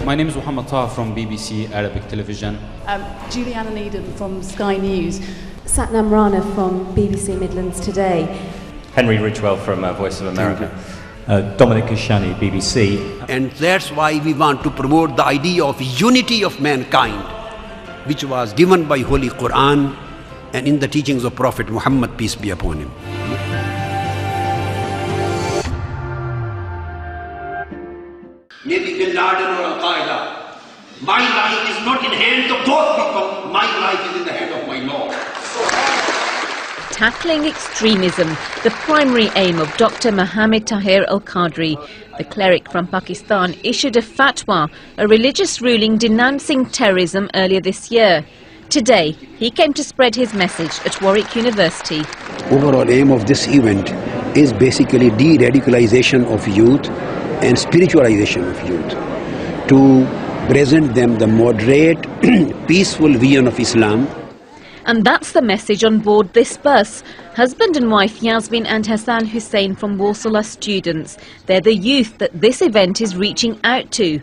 My name is Muhammad Taha from BBC Arabic Television. Juliana Needham from Sky News. Satnam Rana from BBC Midlands Today. Henry Ridgwell from Voice of America. Dominic Kashani, BBC. And that's why we want to promote the idea of unity of mankind, which was given by Holy Quran and in the teachings of Prophet Muhammad, peace be upon him. Maybe Bin Laden or Al-Qaeda. My life is not in the hands of those people. My life is in the hand of my Lord. Tackling extremism, the primary aim of Dr. Mohammed Tahir Al-Qadri. The cleric from Pakistan issued a fatwa, a religious ruling denouncing terrorism earlier this year. Today, he came to spread his message at Warwick University. Overall aim of this event is basically de-radicalization of youth and spiritualization of youth, to present them the moderate, peaceful vision of Islam. And that's the message on board this bus. Husband and wife Yasmin and Hassan Hussein from Warsaw are students. They're the youth that this event is reaching out to.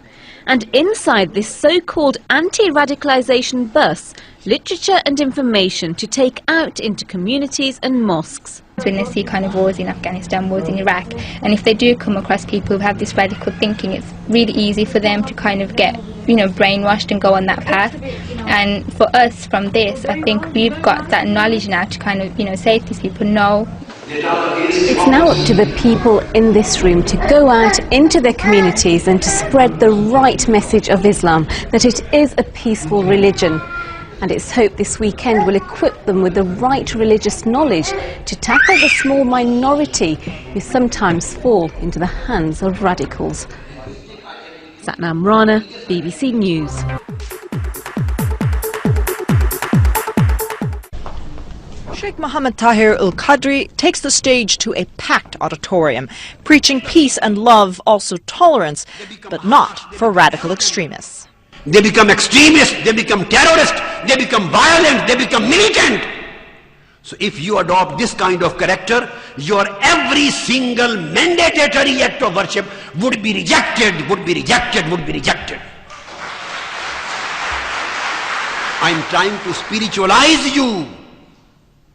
And inside this so-called anti-radicalization bus, literature and information to take out into communities and mosques. When they see kind of wars in Afghanistan, wars in Iraq, and if they do come across people who have this radical thinking, it's really easy for them to kind of get, brainwashed and go on that path. And for us from this, I think we've got that knowledge now to kind of, say to these people, no. It's now up to the people in this room to go out into their communities and to spread the right message of Islam, that it is a peaceful religion. And it's hoped this weekend will equip them with the right religious knowledge to tackle the small minority who sometimes fall into the hands of radicals. Satnam Rana, BBC News. Sheikh Mohammed Tahir Al-Qadri takes the stage to a packed auditorium, preaching peace and love, also tolerance, but not for radical extremists. They become extremists, they become terrorists, they become violent, they become militant. So if you adopt this kind of character, your every single mandatory act of worship would be rejected, would be rejected, would be rejected. I'm trying to spiritualize you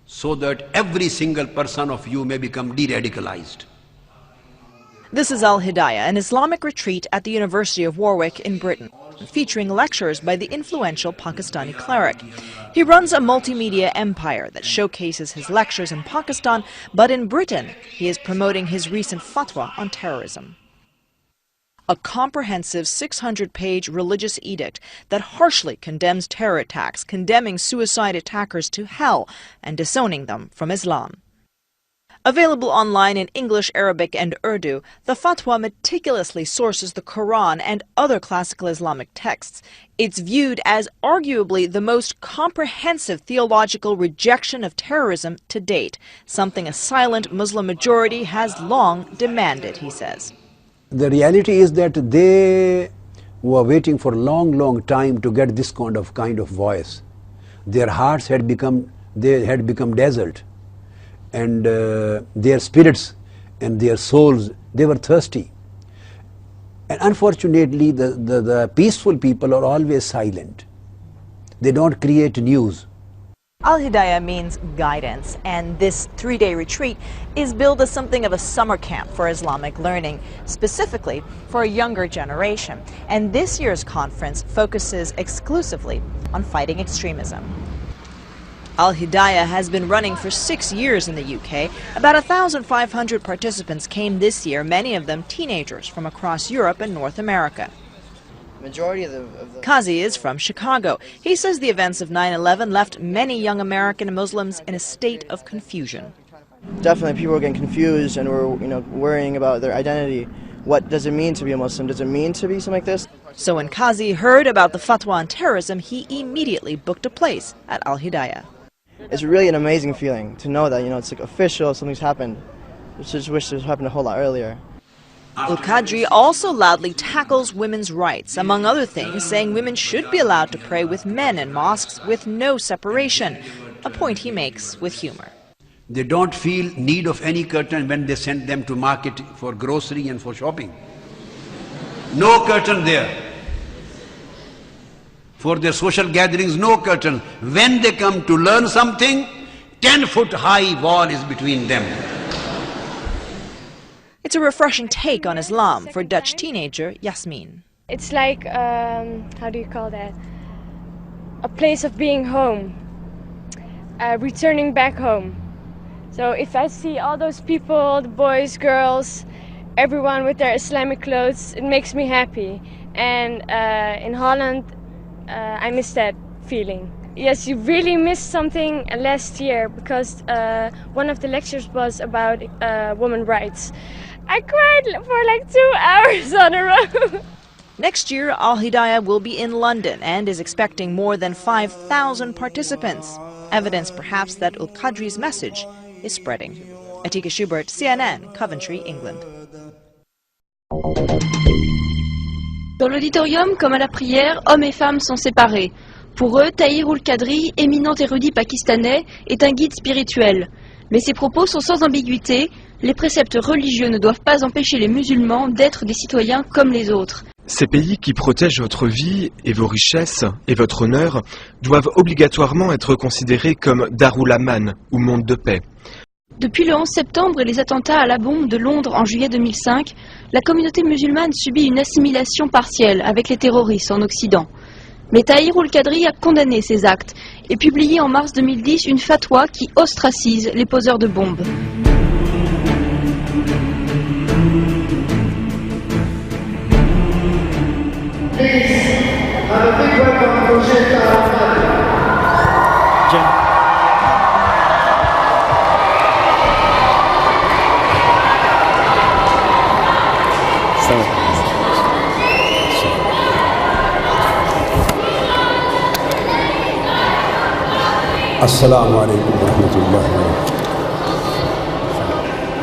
so that every single person of you may become de-radicalized. This is Al-Hidayah, an Islamic retreat at the University of Warwick in Britain, featuring lectures by the influential Pakistani cleric. He runs a multimedia empire that showcases his lectures in Pakistan, but in Britain, he is promoting his recent fatwa on terrorism. A comprehensive 600-page religious edict that harshly condemns terror attacks, condemning suicide attackers to hell and disowning them from Islam. Available online in English, Arabic and Urdu, the fatwa meticulously sources the Quran and other classical Islamic texts. It's viewed as arguably the most comprehensive theological rejection of terrorism to date, something a silent Muslim majority has long demanded, he says. The reality is that they were waiting for a long time to get this kind of voice. Their hearts had become dazzled. And their spirits and their souls, they were thirsty. And unfortunately, the peaceful people are always silent. They don't create news. Al-Hidayah means guidance, and this 3-day retreat is billed as something of a summer camp for Islamic learning, specifically for a younger generation. And this year's conference focuses exclusively on fighting extremism. Al-Hidayah has been running for 6 years in the UK. About 1,500 participants came this year, many of them teenagers from across Europe and North America. Majority of the Qazi is from Chicago. He says the events of 9/11 left many young American Muslims in a state of confusion. Definitely people were getting confused and were worrying about their identity. What does it mean to be a Muslim? Does it mean to be something like this? So when Qazi heard about the fatwa on terrorism, he immediately booked a place at Al-Hidayah. It's really an amazing feeling to know that, it's like official, something's happened. I just wish it happened a whole lot earlier. Al-Qadri also loudly tackles women's rights, among other things, saying women should be allowed to pray with men in mosques with no separation, a point he makes with humor. They don't feel need of any curtain when they send them to market for grocery and for shopping. No curtain there. For their social gatherings, no curtain. When they come to learn something, 10-foot high wall is between them. It's a refreshing take on Islam for Dutch teenager Yasmin. It's like, how do you call that? A place of being home, returning back home. So if I see all those people, the boys, girls, everyone with their Islamic clothes, it makes me happy. And in Holland, I miss that feeling. Yes, you really missed something last year because one of the lectures was about women's rights. I cried for like 2 hours on a row. Next year, Al Hidayah will be in London and is expecting more than 5,000 participants. Evidence perhaps that Al-Qadri's message is spreading. Atika Schubert, CNN, Coventry, England. Dans l'auditorium, comme à la prière, hommes et femmes sont séparés. Pour eux, Tahir Ul-Qadri, éminent érudit pakistanais, est un guide spirituel. Mais ses propos sont sans ambiguïté. Les préceptes religieux ne doivent pas empêcher les musulmans d'être des citoyens comme les autres. Ces pays qui protègent votre vie et vos richesses et votre honneur doivent obligatoirement être considérés comme Darul Aman ou monde de paix. Depuis le 11 septembre et les attentats à la bombe de Londres en juillet 2005, la communauté musulmane subit une assimilation partielle avec les terroristes en Occident. Mais Tahir Ul-Qadri a condamné ces actes et publié en mars 2010 une fatwa qui ostracise les poseurs de bombes. Assalamu alaikum wa rahmatullahi wa barakatuh.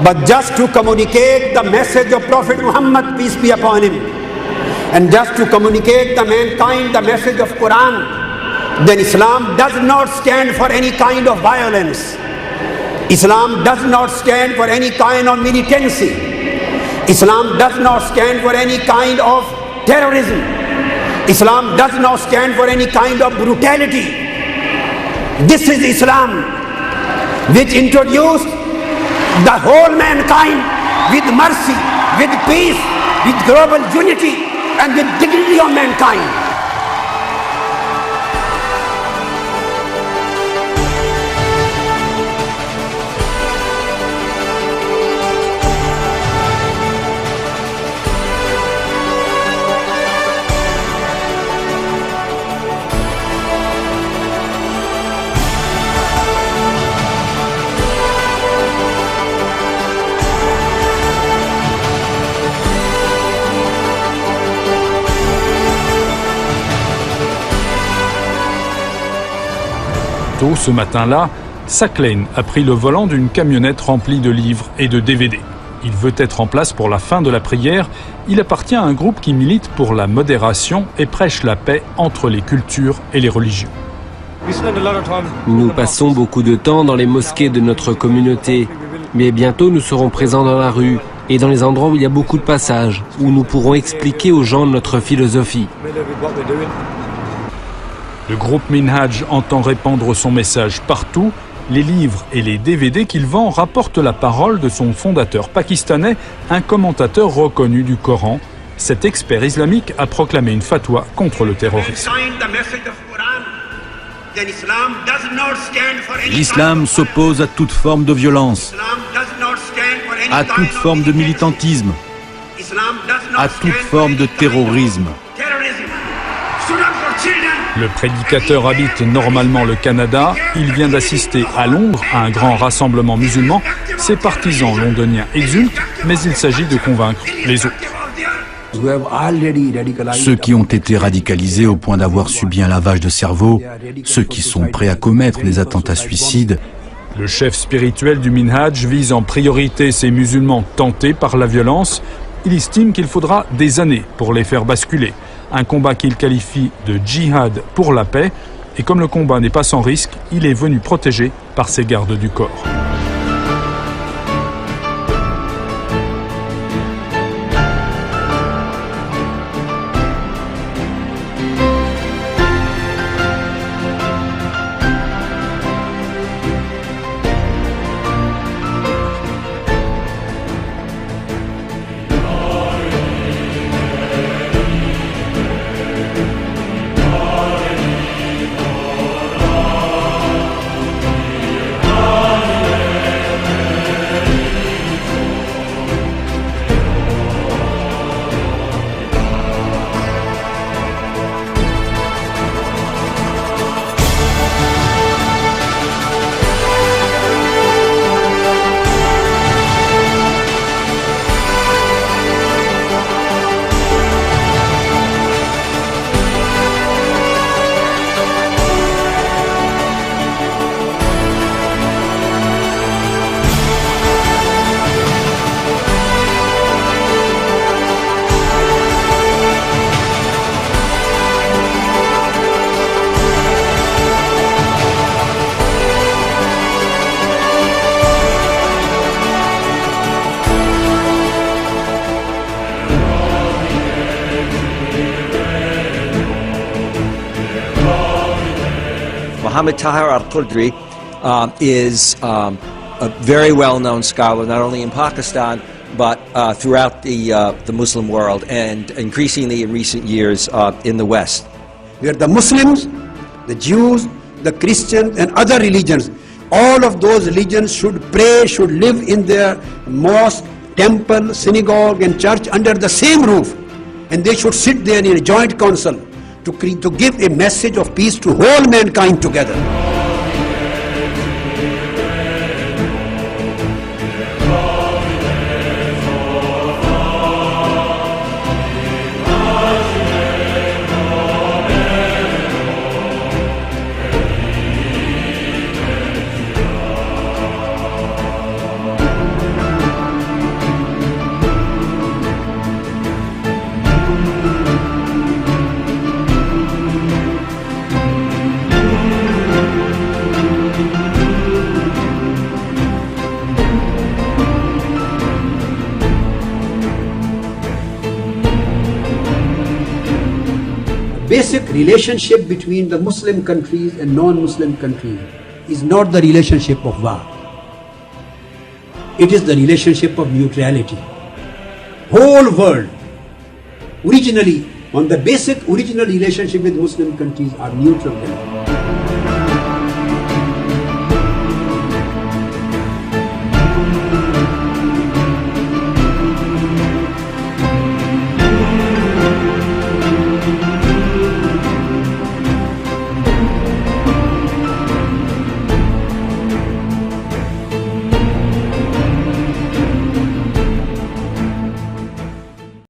But just to communicate the message of Prophet Muhammad, peace be upon him, and just to communicate to mankind the message of Quran, then Islam does not stand for any kind of violence. Islam does not stand for any kind of militancy. Islam does not stand for any kind of terrorism. Islam does not stand for any kind of brutality. This is Islam, which introduced the whole mankind with mercy, with peace, with global unity, and with dignity of mankind. Ce matin-là, Saklein a pris le volant d'une camionnette remplie de livres et de DVD. Il veut être en place pour la fin de la prière. Il appartient à un groupe qui milite pour la modération et prêche la paix entre les cultures et les religions. Nous passons beaucoup de temps dans les mosquées de notre communauté, mais bientôt nous serons présents dans la rue et dans les endroits où il y a beaucoup de passages, où nous pourrons expliquer aux gens notre philosophie. Le groupe Minhaj entend répandre son message partout. Les livres et les DVD qu'il vend rapportent la parole de son fondateur pakistanais, un commentateur reconnu du Coran. Cet expert islamique a proclamé une fatwa contre le terrorisme. L'islam s'oppose à toute forme de violence, à toute forme de militantisme, à toute forme de terrorisme. Le prédicateur habite normalement le Canada. Il vient d'assister à Londres à un grand rassemblement musulman. Ses partisans londoniens exultent, mais il s'agit de convaincre les autres. Ceux qui ont été radicalisés au point d'avoir subi un lavage de cerveau, ceux qui sont prêts à commettre des attentats suicides. Le chef spirituel du Minhaj vise en priorité ces musulmans tentés par la violence. Il estime qu'il faudra des années pour les faire basculer. Un combat qu'il qualifie de djihad pour la paix. Et comme le combat n'est pas sans risque, il est venu protégé par ses gardes du corps. Muhammad Tahir al-Qudri is a very well-known scholar, not only in Pakistan, but throughout the Muslim world, and increasingly in recent years in the West. Where the Muslims, the Jews, the Christians and other religions, all of those religions should pray, should live in their mosque, temple, synagogue and church under the same roof, and they should sit there in a joint council to give a message of peace to whole mankind together. Basic relationship between the Muslim countries and non-Muslim countries is not the relationship of war. It is the relationship of neutrality. Whole world, originally, on the basic original relationship with Muslim countries are neutral countries.